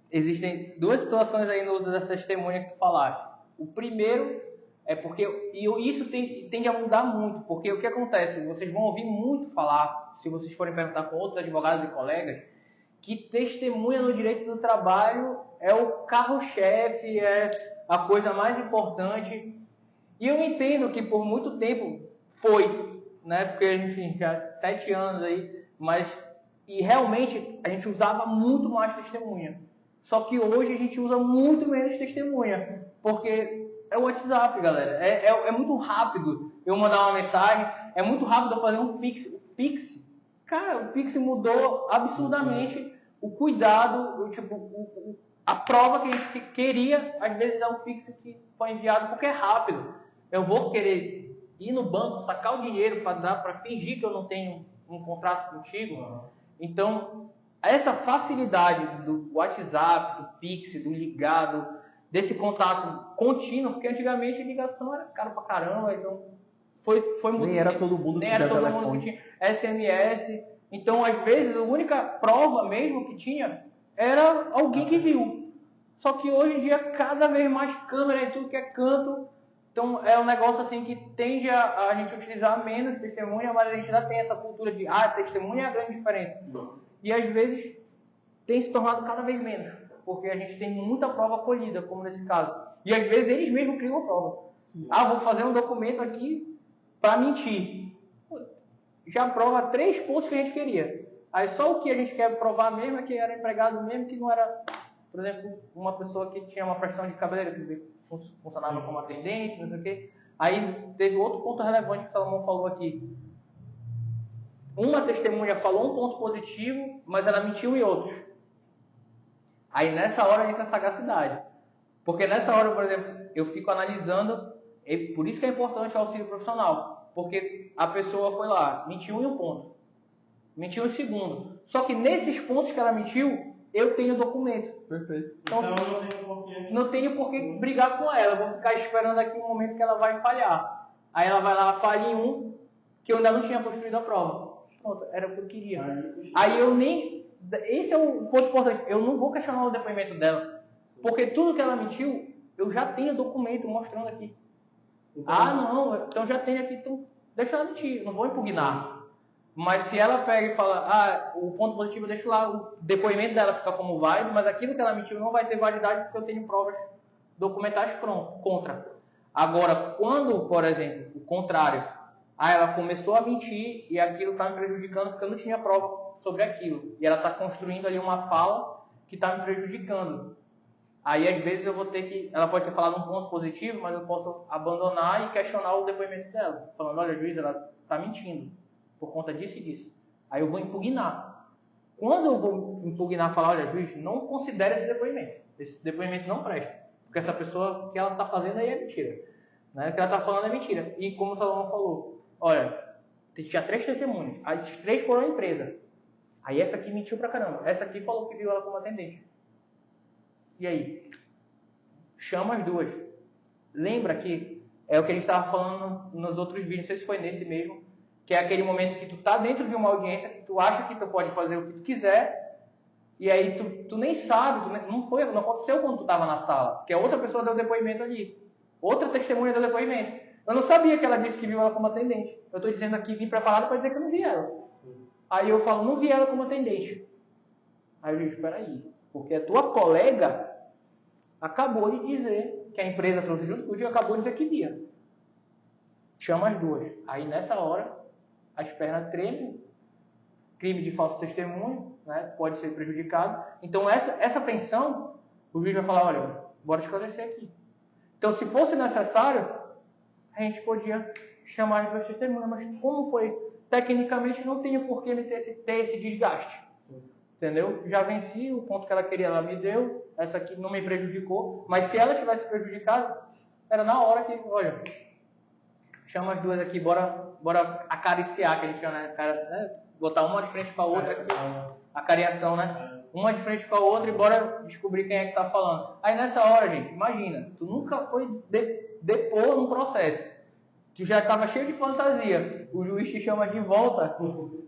existem duas situações aí no uso dessa testemunha que tu falaste. O primeiro é porque, isso tende a mudar muito, porque o que acontece? Vocês vão ouvir muito falar, se vocês forem perguntar com outros advogados e colegas, que testemunha no direito do trabalho é o carro-chefe, é a coisa mais importante. E eu entendo que por muito tempo foi, né? Porque, enfim, já 7 anos aí, e realmente a gente usava muito mais testemunha. Só que hoje a gente usa muito menos testemunha, porque é o WhatsApp, galera. É muito rápido eu mandar uma mensagem, é muito rápido eu fazer um Pix. Cara, o Pix mudou absurdamente o cuidado, a prova que a gente queria, às vezes é um Pix que foi enviado porque é rápido. Eu vou querer ir no banco, sacar o dinheiro para fingir que eu não tenho um contrato contigo. Então, essa facilidade do WhatsApp, do Pix, do ligado, desse contato contínuo, porque antigamente a ligação era caro pra caramba, então foi muito. Nem era todo mundo que tinha SMS. Então, às vezes, a única prova mesmo que tinha era alguém que viu. Só que hoje em dia, cada vez mais câmera em tudo que é canto. Então, é um negócio assim que tende a gente utilizar menos testemunha, mas a gente já tem essa cultura de, testemunha é a grande diferença. E às vezes tem se tornado cada vez menos, porque a gente tem muita prova colhida, como nesse caso. E às vezes eles mesmos criam a prova. Vou fazer um documento aqui para mentir. Já prova 3 pontos que a gente queria. Aí só o que a gente quer provar mesmo é que era empregado mesmo, que não era, por exemplo, uma pessoa que tinha uma prestação de cabeleireiro, que funcionava como atendente, não sei o quê. Aí teve outro ponto relevante que o Salomão falou aqui. Uma testemunha falou um ponto positivo, mas ela mentiu em outros. Aí nessa hora entra a sagacidade. Porque nessa hora, por exemplo, eu fico analisando, e por isso que é importante o auxílio profissional. Porque a pessoa foi lá, mentiu em um ponto, mentiu em segundo. Só que nesses pontos que ela mentiu, eu tenho documento. Perfeito. Então não tenho por que brigar com ela. Eu vou ficar esperando aqui um momento que ela vai falhar. Aí ela vai lá, falha em um, que eu ainda não tinha construído a prova. Pronto, era o que eu queria. Aí eu nem... Esse é o ponto importante. Eu não vou questionar o depoimento dela. Porque tudo que ela mentiu, eu já tenho documento mostrando aqui. Então já tenho aqui, então deixa ela mentir. Eu não vou impugnar. Mas se ela pega e fala, o ponto positivo eu deixo lá, o depoimento dela fica como válido, mas aquilo que ela mentiu não vai ter validade porque eu tenho provas documentais contra. Agora, quando, por exemplo, o contrário, ela começou a mentir e aquilo está me prejudicando porque eu não tinha prova sobre aquilo. E ela está construindo ali uma fala que está me prejudicando. Aí, às vezes, eu vou ter que... Ela pode ter falado um ponto positivo, mas eu posso abandonar e questionar o depoimento dela. Falando, olha, juiz, ela está mentindo por conta disso e disso. Aí eu vou impugnar. Quando eu vou impugnar, falar, olha, juiz, não considere esse depoimento. Esse depoimento não presta. Porque essa pessoa, que ela está fazendo aí é mentira. Né? O que ela está falando é mentira. E como o Salomão falou, olha, tinha 3 testemunhas. As 3 foram à empresa. Aí essa aqui mentiu pra caramba. Essa aqui falou que viu ela como atendente. E aí? Chama as 2. Lembra que é o que a gente estava falando nos outros vídeos, não sei se foi nesse mesmo, que é aquele momento que tu tá dentro de uma audiência, que tu acha que tu pode fazer o que tu quiser, e aí tu nem sabe, não aconteceu quando tu estava na sala, porque a outra pessoa deu depoimento ali. Outra testemunha deu depoimento. Eu não sabia que ela disse que viu ela como atendente. Eu estou dizendo aqui, vim preparado para dizer que eu não vi ela. Aí eu falo, não vi ela como atendente. Aí eu digo, espera aí, porque a tua colega, acabou de dizer que a empresa trouxe junto contigo, acabou de dizer que via. Chama as duas. Aí nessa hora, as pernas tremem, crime de falso testemunho, né, pode ser prejudicado. Então essa tensão, o juiz vai falar, olha, bora esclarecer aqui. Então se fosse necessário, a gente podia chamar as duas testemunhas, mas como foi? Tecnicamente não tinha por que me ter esse desgaste. Entendeu? Já venci o ponto que ela queria, ela me deu, essa aqui não me prejudicou, mas se ela tivesse prejudicado, era na hora que, olha, chama as duas aqui, bora acariciar, que a gente chama, né? Botar uma de frente com a outra aqui, acariação, né? Uma de frente com a outra e bora descobrir quem é que tá falando. Aí nessa hora, gente, imagina, tu nunca foi depor num processo. Tu já estava cheio de fantasia. O juiz te chama de volta.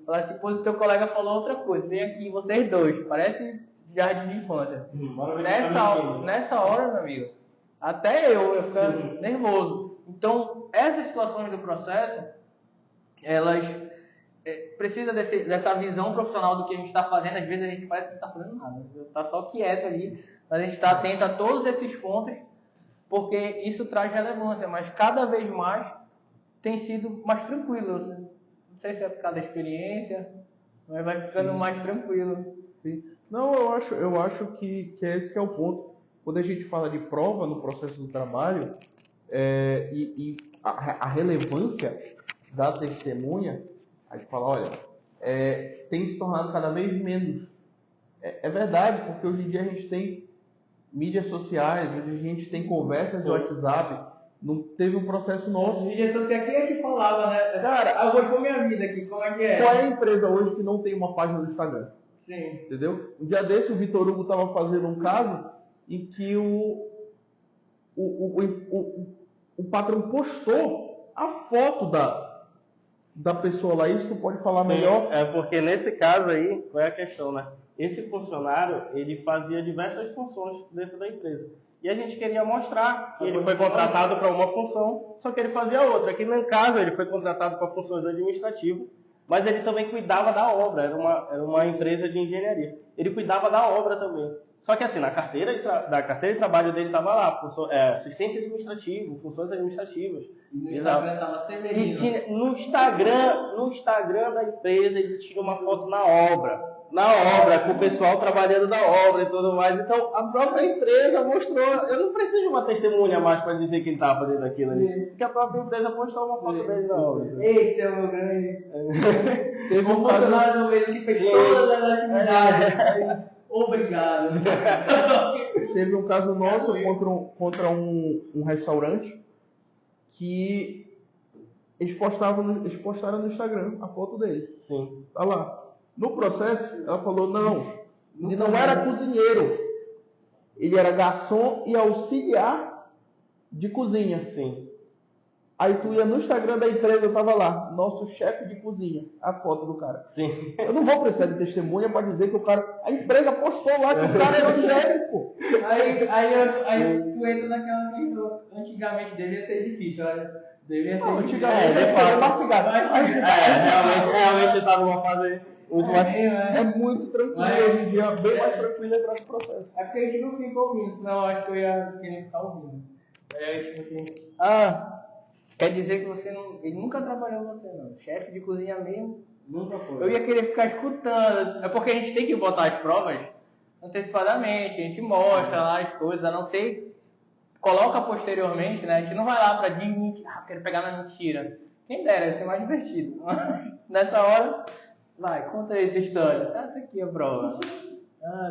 Fala assim, pois o teu colega falou outra coisa. Vem aqui vocês dois. Parece jardim de infância. Nessa hora, meu amigo, até eu fico nervoso. Então, essas situações do processo, elas precisam dessa visão profissional do que a gente está fazendo. Às vezes a gente parece que não está fazendo nada. Está só quieto ali. Mas a gente está atento a todos esses pontos, porque isso traz relevância. Mas cada vez mais tem sido mais tranquilo. Não sei se é por causa da experiência, mas vai ficando mais tranquilo. Sim. Não, eu acho que esse que é o ponto. Quando a gente fala de prova no processo do trabalho, e a relevância da testemunha, a gente fala, olha, tem se tornado cada vez menos. É verdade, porque hoje em dia a gente tem mídias sociais, hoje a gente tem conversas no WhatsApp. Não teve um processo nosso. Mídia social, quem é que falava, né? Cara, eu vou expor minha vida aqui, como é que é? Qual é a empresa hoje que não tem uma página no Instagram? Sim. Entendeu? Um dia desse o Vitor Hugo estava fazendo um caso em que o patrão postou a foto da pessoa lá. Isso tu pode falar melhor? É porque nesse caso aí, qual é a questão, né? Esse funcionário, ele fazia diversas funções dentro da empresa. E a gente queria mostrar que ele foi contratado para uma função, só que ele fazia outra. Aqui no caso, ele foi contratado para funções administrativas, mas ele também cuidava da obra, era uma empresa de engenharia. Ele cuidava da obra também. Só que assim, da carteira de trabalho dele estava lá, assistente administrativo, funções administrativas. E no Instagram estava Severino. No Instagram da empresa, ele tinha uma foto na obra, com o pessoal trabalhando na obra e tudo mais. Então, a própria empresa mostrou. Eu não preciso de uma testemunha mais para dizer que ele estava fazendo aquilo ali, porque a própria empresa postou uma foto dele na obra. Esse é o meu grande. Teve um funcionário no meio que fez todas as atividades. Obrigado. Teve um caso nosso contra um restaurante que eles postaram no Instagram a foto dele. Sim. Tá lá. No processo, ela falou, não, ele não era cozinheiro. Ele era garçom e auxiliar de cozinha. Sim. Aí tu ia no Instagram da empresa, eu tava lá, nosso chefe de cozinha, a foto do cara. Sim. Eu não vou precisar de testemunha para dizer que a empresa postou lá que o cara era o chefe, pô. Aí tu entra naquela questão, antigamente devia ser difícil, olha. Devia ser antigamente era mastigado. Realmente estava numa fase é muito tranquilo, hoje em dia é bem mais tranquilo entrar no processo. É porque a gente não fica ouvindo, senão eu acho que eu ia querer ficar ouvindo. Aí tipo assim, quer dizer que ele nunca trabalhou com você, não. Chefe de cozinha mesmo, nunca foi. Eu ia querer ficar escutando. É porque a gente tem que botar as provas antecipadamente, a gente mostra lá as coisas, a não ser coloca posteriormente, né? A gente não vai lá pra dizer, quero pegar na mentira. Quem dera, ia ser mais divertido. Nessa hora, vai, conta aí essa história. Tá aqui a prova.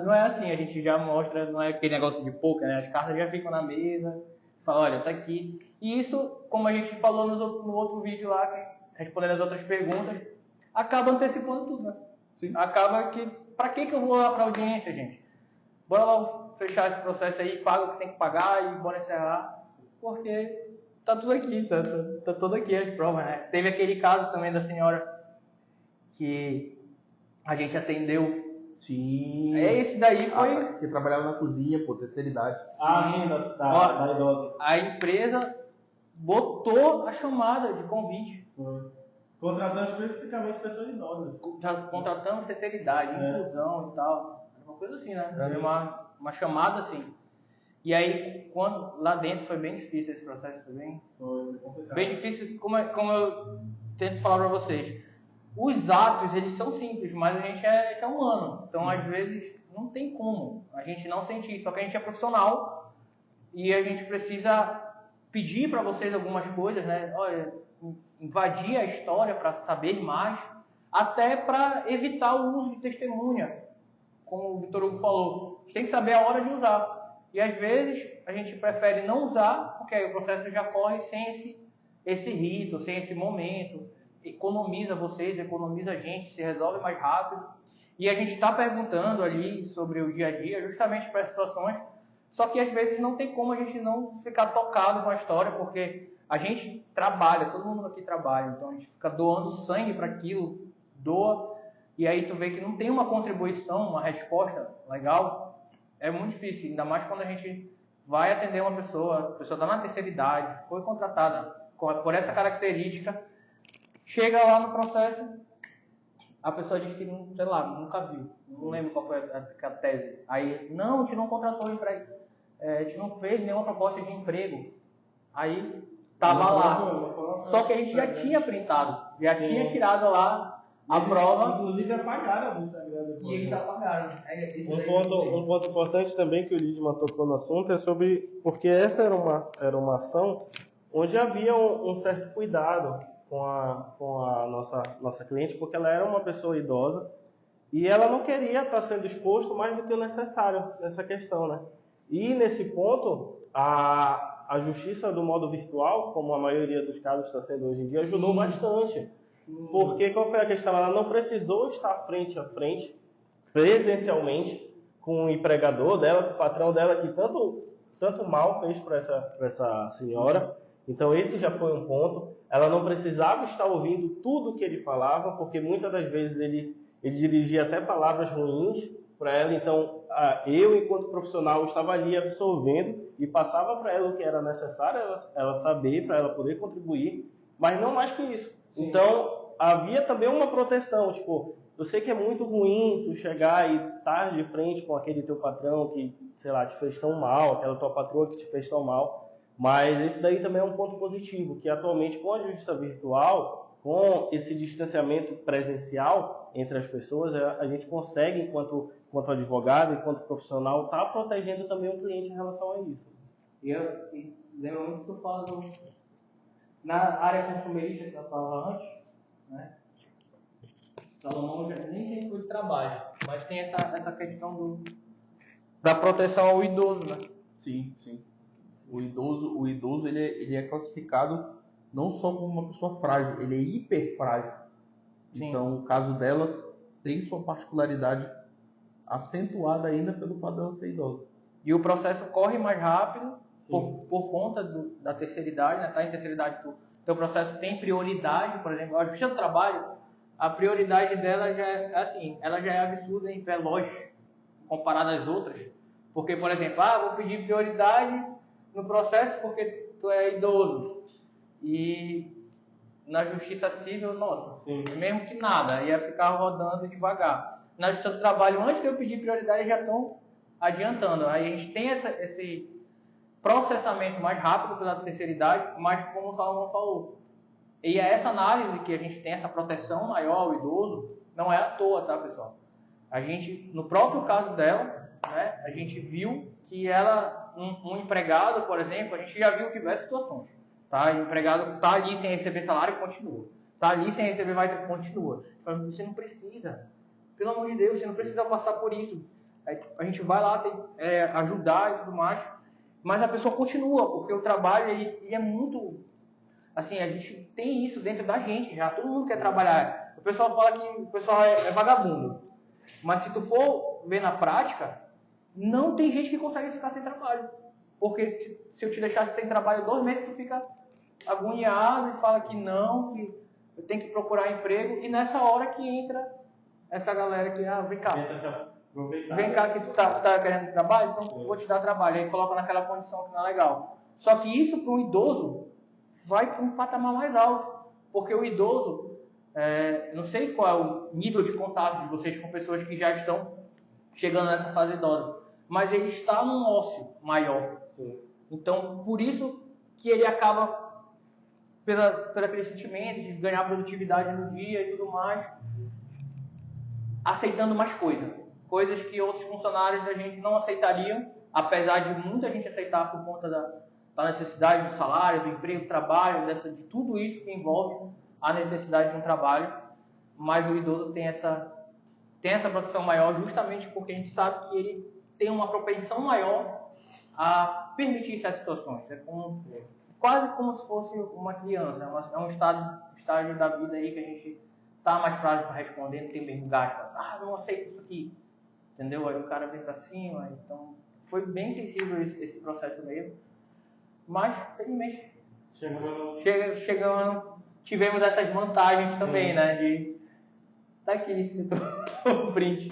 Não é assim, a gente já mostra, não é aquele negócio de poker, né? As cartas já ficam na mesa, fala, olha, tá aqui. E isso, como a gente falou no outro vídeo lá, respondendo as outras perguntas, acaba antecipando tudo, né? Sim. Acaba que, pra que eu vou lá pra audiência, gente? Bora logo fechar esse processo aí, paga o que tem que pagar e bora encerrar, porque tá tudo aqui, tá tudo aqui as provas, né? Teve aquele caso também da senhora que a gente atendeu. Sim. Esse daí foi... que trabalhava na cozinha, pô, terceira idade. Sim, da idosa. A empresa botou a chamada de convite. Contratando especificamente pessoas idosas. Contratamos terceira idade, inclusão e tal. Uma coisa assim, né? Uma chamada assim. E aí, lá dentro foi bem difícil esse processo também. Foi complicado. Bem difícil, como eu tento falar para vocês. Os atos, eles são simples, mas a gente é humano. Então, às vezes, não tem como a gente não sentir. Só que a gente é profissional e a gente precisa pedir para vocês algumas coisas, né? Olha, invadir a história para saber mais, até para evitar o uso de testemunha. Como o Vitor Hugo falou, a gente tem que saber a hora de usar. E às vezes a gente prefere não usar, porque aí o processo já corre sem esse rito, sem esse momento. Economiza vocês, economiza a gente, se resolve mais rápido. E a gente está perguntando ali sobre o dia a dia, justamente para as situações, só que às vezes não tem como a gente não ficar tocado com a história, porque a gente trabalha, todo mundo aqui trabalha, então a gente fica doando sangue para aquilo, doa, e aí tu vê que não tem uma contribuição, uma resposta legal, é muito difícil, ainda mais quando a gente vai atender uma pessoa, a pessoa está na terceira idade, foi contratada por essa característica, chega lá no processo, a pessoa diz que, não, sei lá, nunca viu, não lembro qual foi a tese. Aí, não, a gente não contratou emprego, a gente não fez nenhuma proposta de emprego. Aí, tava lá. Só que a gente já tinha printado, já tinha tirado lá a prova. Inclusive apagaram no Instagram depois. E eles apagaram. Um ponto importante também que o Lidman tocou no assunto é sobre, porque essa era uma ação onde havia um certo cuidado com a nossa cliente, porque ela era uma pessoa idosa e ela não queria estar sendo exposto mais do que o necessário nessa questão, né? E nesse ponto, a justiça do modo virtual, como a maioria dos casos está sendo hoje em dia, ajudou bastante. Porque qual foi a questão? Ela não precisou estar frente a frente, presencialmente, com o empregador dela, com o patrão dela, que tanto mal fez para essa senhora. Então esse já foi um ponto. Ela não precisava estar ouvindo tudo que ele falava, porque muitas das vezes ele dirigia até palavras ruins para ela. Então eu, enquanto profissional, estava ali absorvendo e passava para ela o que era necessário ela saber, para ela poder contribuir, mas não mais que isso. Sim. Então havia também uma proteção, tipo, eu sei que é muito ruim tu chegar e estar de frente com aquele teu patrão que, sei lá, te fez tão mal, aquela tua patroa que te fez tão mal. Mas esse daí também é um ponto positivo, que atualmente com a justiça virtual, com esse distanciamento presencial entre as pessoas, a gente consegue, enquanto advogado, enquanto profissional, estar protegendo também o cliente em relação a isso. E lembra muito que tu fala na área consumerista que eu falava antes, né? Salomão já nem sempre foi de trabalho, mas tem essa questão da proteção ao idoso, né? Sim, sim. O idoso ele é classificado não só como uma pessoa frágil, ele é hiperfrágil. Sim. Então, o caso dela tem sua particularidade acentuada ainda pelo fato dela ser idosa. E o processo corre mais rápido por conta da terceira idade, né? Tá em terceira idade, teu processo tem prioridade, por exemplo, a Justiça do Trabalho, a prioridade dela já é assim, ela já é absurda e veloz comparada às outras. Porque, por exemplo, vou pedir prioridade no processo porque tu é idoso. E na justiça civil, nossa, mesmo que nada, ia ficar rodando devagar. Na justiça do trabalho, antes de eu pedir prioridade, já estão adiantando. Aí a gente tem esse processamento mais rápido pela terceira idade, mas como o Salomão falou. E é essa análise que a gente tem, essa proteção maior ao idoso, não é à toa, tá, pessoal? A gente, no próprio caso dela, né, a gente viu que ela, um empregado, por exemplo, a gente já viu diversas situações. Tá? O empregado está ali sem receber salário e continua. Está ali sem receber, vai continua. Você não precisa. Pelo amor de Deus, você não precisa passar por isso. A gente vai lá ajudar e tudo mais, mas a pessoa continua, porque o trabalho ele é muito... Assim, a gente tem isso dentro da gente já. Todo mundo quer trabalhar. O pessoal fala que o pessoal é vagabundo. Mas se tu for ver na prática, não tem gente que consegue ficar sem trabalho. Porque se eu te deixar sem trabalho 2 meses, tu fica agoniado e fala que não, que eu tenho que procurar emprego. E nessa hora que entra essa galera que, vem cá. Vem cá que tu tá querendo trabalho, então eu vou te dar trabalho. Aí coloca naquela condição que não é legal. Só que isso para um idoso vai para um patamar mais alto. Porque o idoso, não sei qual é o nível de contato de vocês com pessoas que já estão chegando nessa fase idosa. mas ele está num ócio maior. Sim. Então, por isso que ele acaba, pelo aquele sentimento de ganhar produtividade no dia e tudo mais, aceitando mais coisas que outros funcionários da gente não aceitariam, apesar de muita gente aceitar por conta da necessidade do salário, do emprego, do trabalho, de tudo isso que envolve a necessidade de um trabalho, mas o idoso tem essa proteção maior justamente porque a gente sabe que ele tem uma propensão maior a permitir certas situações. É quase como se fosse uma criança, é um estágio da vida aí que a gente tá mais frágil para responder, não tem mesmo gasto. Não aceito isso aqui. Entendeu? Aí o cara vem para cima, então foi bem sensível esse processo mesmo. Mas, felizmente, chegando, tivemos essas vantagens também, né? De tá aqui, o print.